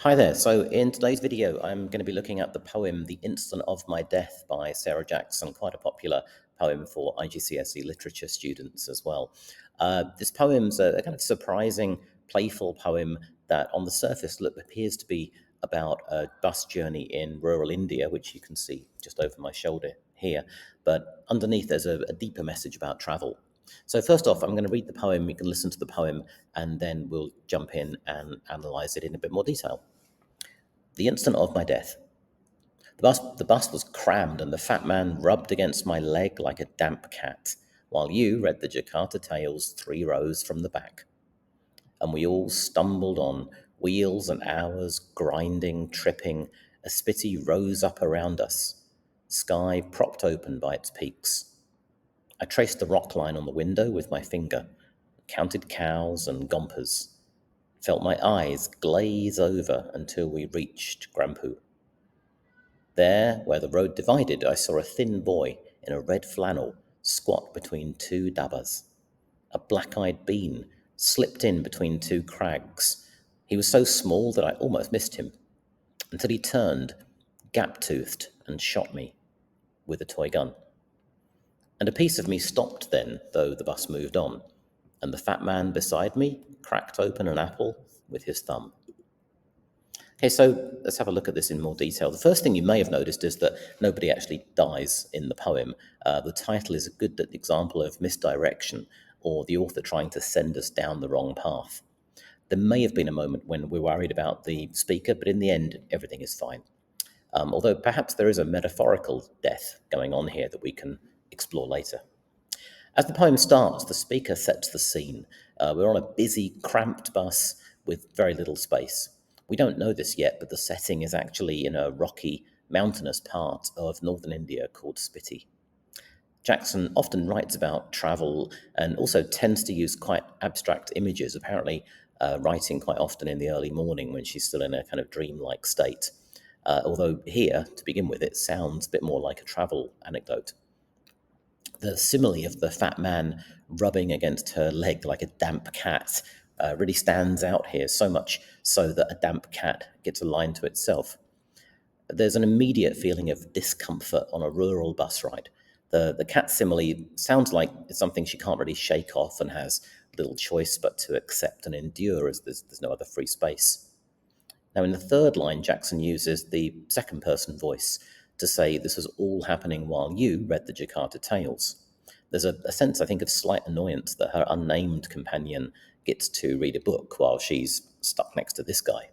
Hi there. So in today's video, I'm going to be looking at the poem The Instant of My Death by Sarah Jackson, quite a popular poem for IGCSE literature students as well. This poem's a kind of surprising, playful poem that on the surface appears to be about a bus journey in rural India, which you can see just over my shoulder here. But underneath, there's a deeper message about travel. So first off, I'm going to read the poem. You can listen to the poem, and then we'll jump in and analyze it in a bit more detail. The instant of my death. The bus was crammed, and the fat man rubbed against my leg like a damp cat, while you read the Jakarta Tales 3 rows from the back. And we all stumbled on, wheels and hours, grinding, tripping. A spitty rose up around us, sky propped open by its peaks. I traced the rock line on the window with my finger, counted cows and gompers, felt my eyes glaze over until we reached Grampu. There, where the road divided, I saw a thin boy in a red flannel squat between two dabbas. A black-eyed bean slipped in between two crags. He was so small that I almost missed him, until he turned, gap-toothed, and shot me with a toy gun. And a piece of me stopped then, though the bus moved on, and the fat man beside me cracked open an apple with his thumb. Okay, so let's have a look at this in more detail. The first thing you may have noticed is that nobody actually dies in the poem. The title is a good example of misdirection, or the author trying to send us down the wrong path. There may have been a moment when we're worried about the speaker, but in the end, everything is fine. Although perhaps there is a metaphorical death going on here that we can explore later. As the poem starts, the speaker sets the scene. We're on a busy, cramped bus with very little space. We don't know this yet, but the setting is actually in a rocky, mountainous part of northern India called Spiti. Jackson often writes about travel and also tends to use quite abstract images, apparently writing quite often in the early morning when she's still in a kind of dreamlike state. Although here, to begin with, it sounds a bit more like a travel anecdote. The simile of the fat man rubbing against her leg like a damp cat really stands out here, so much so that a damp cat gets a line to itself. There's an immediate feeling of discomfort on a rural bus ride. The cat simile sounds like it's something she can't really shake off and has little choice but to accept and endure, as there's no other free space. Now, in the third line, Jackson uses the second person voice to say this was all happening while you read the Jakarta Tales. There's a sense, I think, of slight annoyance that her unnamed companion gets to read a book while she's stuck next to this guy.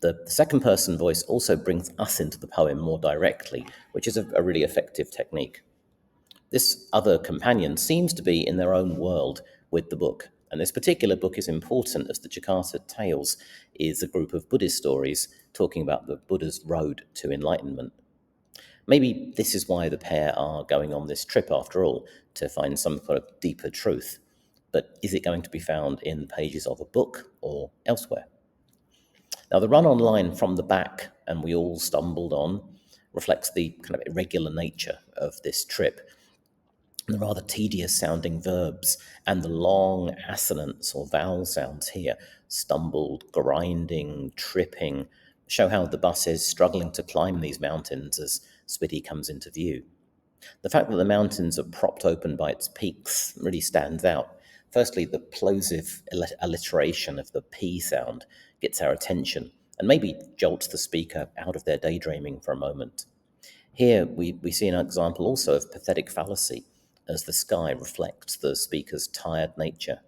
The second person voice also brings us into the poem more directly, which is a really effective technique. This other companion seems to be in their own world with the book, and this particular book is important as the Jakarta Tales is a group of Buddhist stories talking about the Buddha's road to enlightenment. Maybe this is why the pair are going on this trip after all, to find some kind of deeper truth. But is it going to be found in the pages of a book or elsewhere? Now, the run-on line from the back, and we all stumbled on, reflects the kind of irregular nature of this trip. The rather tedious sounding verbs and the long assonants or vowel sounds here, stumbled, grinding, tripping, show how the bus is struggling to climb these mountains as Spiti comes into view. The fact that the mountains are propped open by its peaks really stands out. Firstly, the plosive alliteration of the P sound gets our attention and maybe jolts the speaker out of their daydreaming for a moment. Here we see an example also of pathetic fallacy as the sky reflects the speaker's tired nature.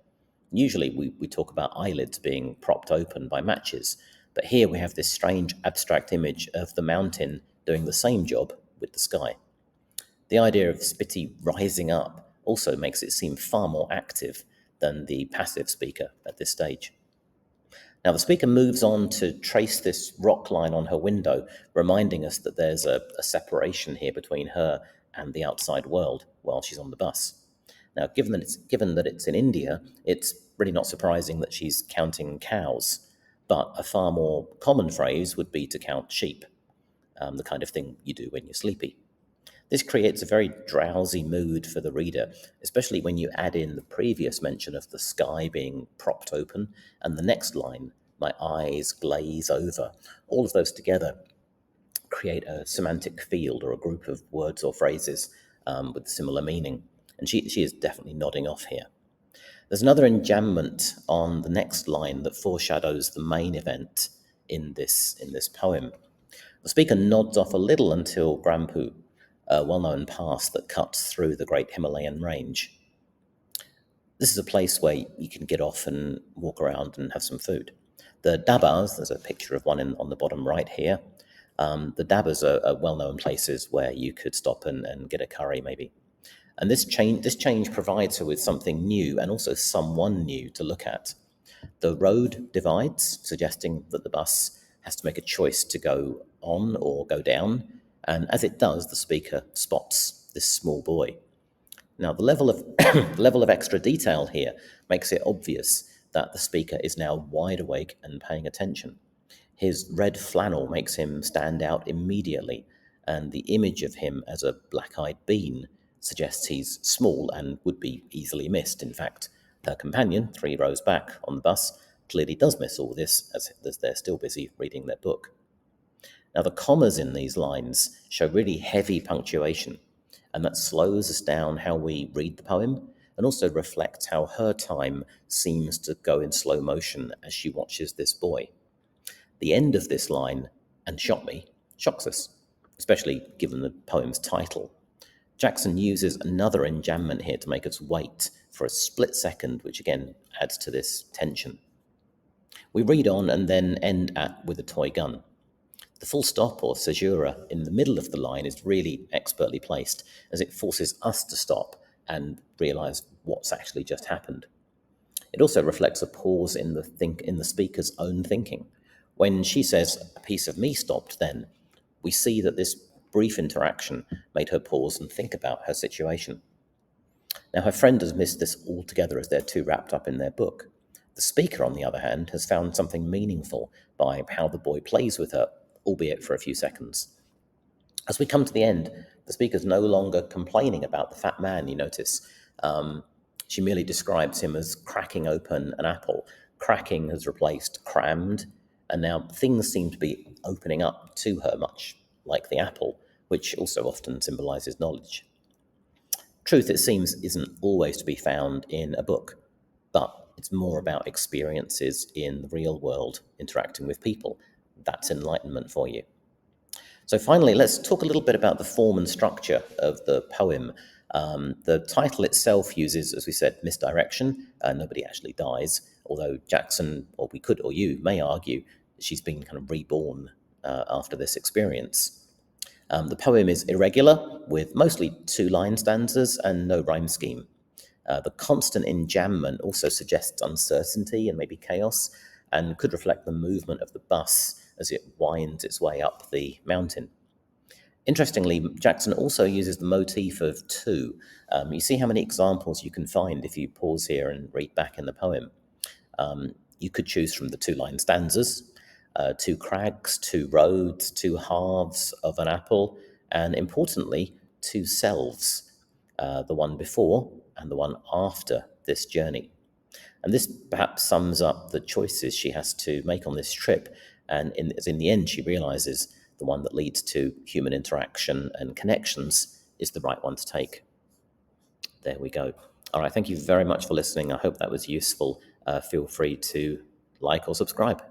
Usually we talk about eyelids being propped open by matches, but here we have this strange abstract image of the mountain doing the same job with the sky. The idea of Spiti rising up also makes it seem far more active than the passive speaker at this stage. Now, the speaker moves on to trace this rock line on her window, reminding us that there's a separation here between her and the outside world while she's on the bus. Now, given that it's in India, it's really not surprising that she's counting cows, but a far more common phrase would be to count sheep, the kind of thing you do when you're sleepy. This creates a very drowsy mood for the reader, especially when you add in the previous mention of the sky being propped open and the next line, my eyes glaze over. All of those together create a semantic field or a group of words or phrases with similar meaning. And she is definitely nodding off here. There's another enjambment on the next line that foreshadows the main event in this poem. The speaker nods off a little until Grampu, a well-known pass that cuts through the great Himalayan range. This is a place where you can get off and walk around and have some food. The dabas, there's a picture of one on the bottom right here. The dabas are well-known places where you could stop and get a curry maybe. And this change provides her with something new and also someone new to look at. The road divides, suggesting that the bus has to make a choice to go on or go down. And as it does, the speaker spots this small boy. Now, the level of level of extra detail here makes it obvious that the speaker is now wide awake and paying attention. His red flannel makes him stand out immediately, and the image of him as a black-eyed bean suggests he's small and would be easily missed. In fact, her companion, 3 rows back on the bus, clearly does miss all this as they're still busy reading their book. Now, the commas in these lines show really heavy punctuation, and that slows us down how we read the poem and also reflects how her time seems to go in slow motion as she watches this boy. The end of this line, "and shot me," shocks us, especially given the poem's title. Jackson uses another enjambment here to make us wait for a split second, which again adds to this tension. We read on and then end with a toy gun. The full stop or caesura in the middle of the line is really expertly placed, as it forces us to stop and realize what's actually just happened. It also reflects a pause in the speaker's own thinking. When she says, "A piece of me stopped then," we see that this brief interaction made her pause and think about her situation. Now, her friend has missed this altogether as they're too wrapped up in their book. The speaker, on the other hand, has found something meaningful by how the boy plays with her, albeit for a few seconds. As we come to the end, the speaker's no longer complaining about the fat man, you notice. She merely describes him as cracking open an apple. Cracking has replaced crammed, and now things seem to be opening up to her, much like the apple, which also often symbolizes knowledge. Truth, it seems, isn't always to be found in a book, but it's more about experiences in the real world, interacting with people. That's enlightenment for you. So finally, let's talk a little bit about the form and structure of the poem. The title itself uses, as we said, misdirection. Nobody actually dies, although Jackson, or we could, or you, may argue she's been kind of reborn after this experience. The poem is irregular, with mostly 2-line stanzas and no rhyme scheme. The constant enjambment also suggests uncertainty and maybe chaos, and could reflect the movement of the bus as it winds its way up the mountain. Interestingly, Jackson also uses the motif of 2. You see how many examples you can find if you pause here and read back in the poem. You could choose from the 2-line stanzas, 2 crags, 2 roads, 2 halves of an apple, and importantly, 2 selves, the one before and the one after this journey. And this perhaps sums up the choices she has to make on this trip, and in the end she realizes the one that leads to human interaction and connections is the right one to take. There we go. All right, thank you very much for listening. I hope that was useful. Feel free to like or subscribe.